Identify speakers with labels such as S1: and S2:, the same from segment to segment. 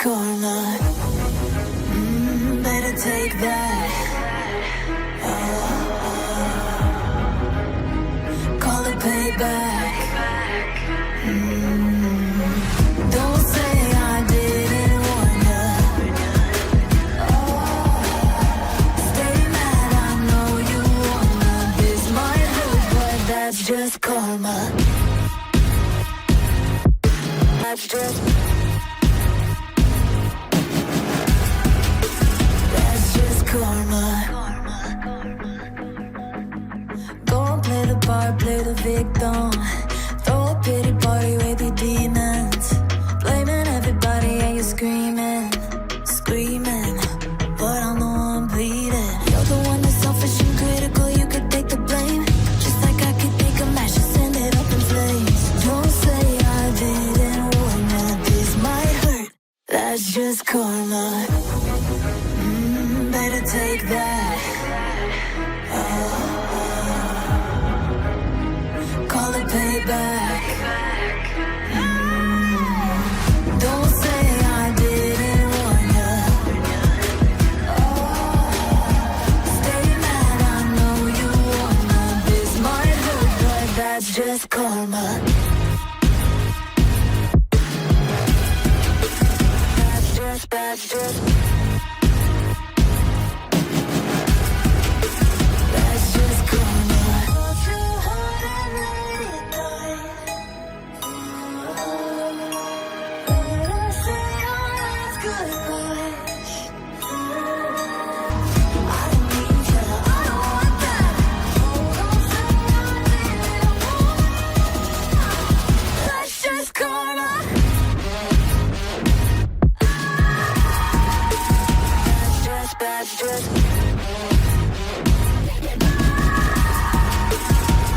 S1: karma. Better take that. Call it payback. Don't say I didn't warn ya. Stay mad, I know you wanna. This might hurt, but that's just karma. That's just karma. Go and play the part, play the victim. Throw a pity party with your demons. Blaming everybody and you're screaming, screaming. But I'm the one bleeding. You're the one that's selfish and critical, you could take the blame. Just like I could take a match and send it up in flames. Don't say I didn't warn you, this might hurt. That's just karma. Better take that. Call it payback. Don't say I didn't warn ya. Stay mad, I know you wanna. This might hurt, but that's just karma.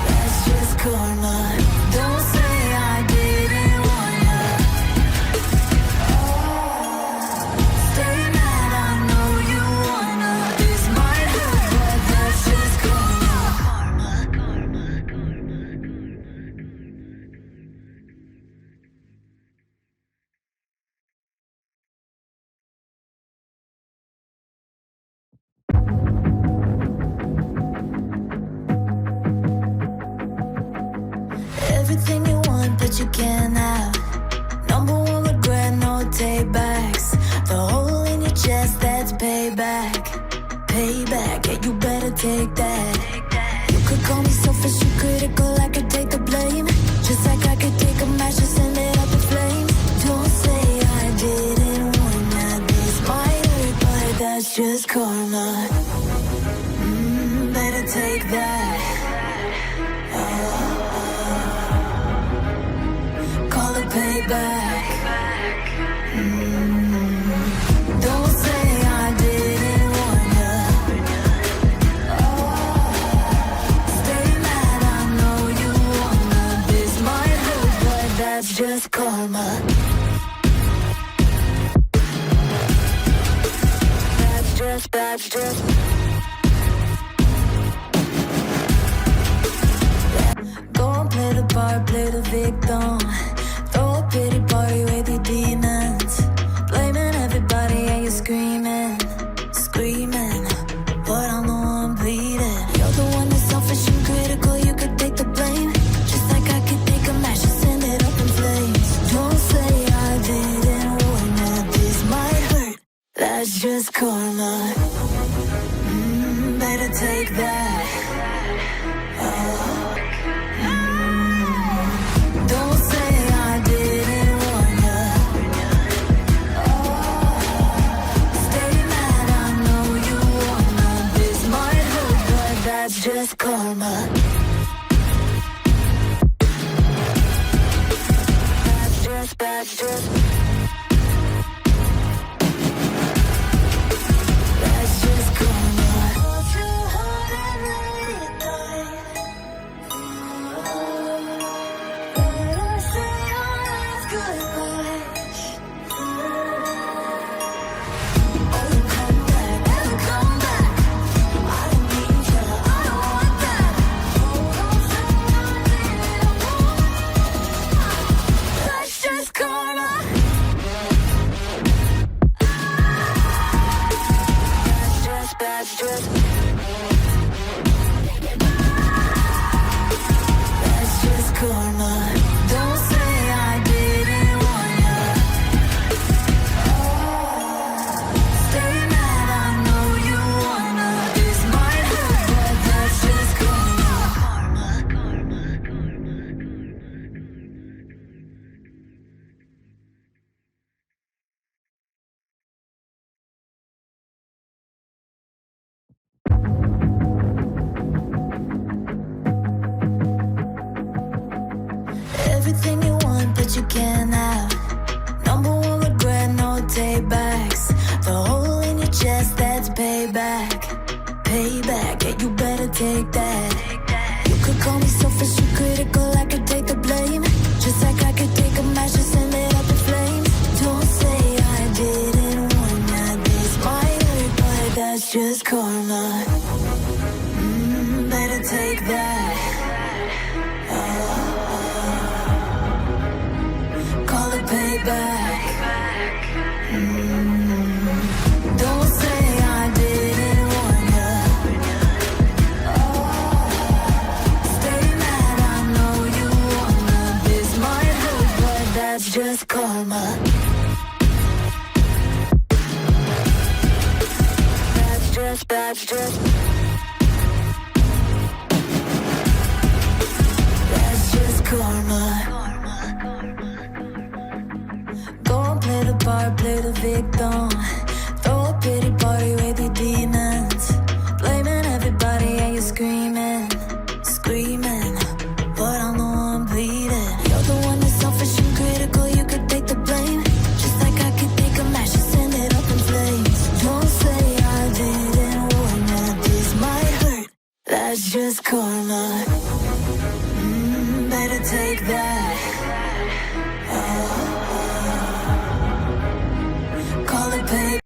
S1: That's just karma. Don't say I didn't warn ya. Stay mad, I know you wanna. This might hurt, but that's just karma. Everything you want, but you can't have. Number one regret, no take backs. The hole in your chest, that's payback. Payback, yeah, you better take that. You could call me selfish and critical, I could take the blame. Just like I could take a match and send it up in flames. Don't say I didn't warn ya. This might hurt, but that's just karma. Better take that. Call it payback. Don't say I didn't warn ya. Stay mad, I know you wanna. This might hurt, but that's just karma. That's just Go and play the part, play the victim. Throw a pity party with your demons. Blaming everybody and you're screaming, screaming. But I'm the one bleeding. You're the one that's selfish and critical, you could take the blame. Just like I could take a match and send it up in flames. Don't say I didn't warn ya. This might hurt, that's just karma. Better take that. Don't say I didn't warn ya. Stay mad, I know you wanna. This might hurt, but that's just karma. That's just karma. That's just karma. everything you want, but you can't have. Number one regret, no take backs. The hole in your chest, that's payback. Payback, yeah, you better take that. You could call me selfish and critical, I could take the blame. Just like I could take a match and send it up in flames. Don't say I didn't want that. This might hurt, but that's just karma. Better take that. Call it payback. Don't say I didn't want ya. Stay mad, I know you wanna. This might hurt, but that's just karma. That's just That's just karma. Go and play the part, play the victim. Throw a pity party with your demons. Blaming everybody and you're screaming, screaming. But I'm the one bleeding. You're the one that's selfish and critical, you could take the blame. Just like I could take a match and send it up in flames. Don't say I didn't warn ya. This might hurt, that's just karma. Better take that. Call it pay.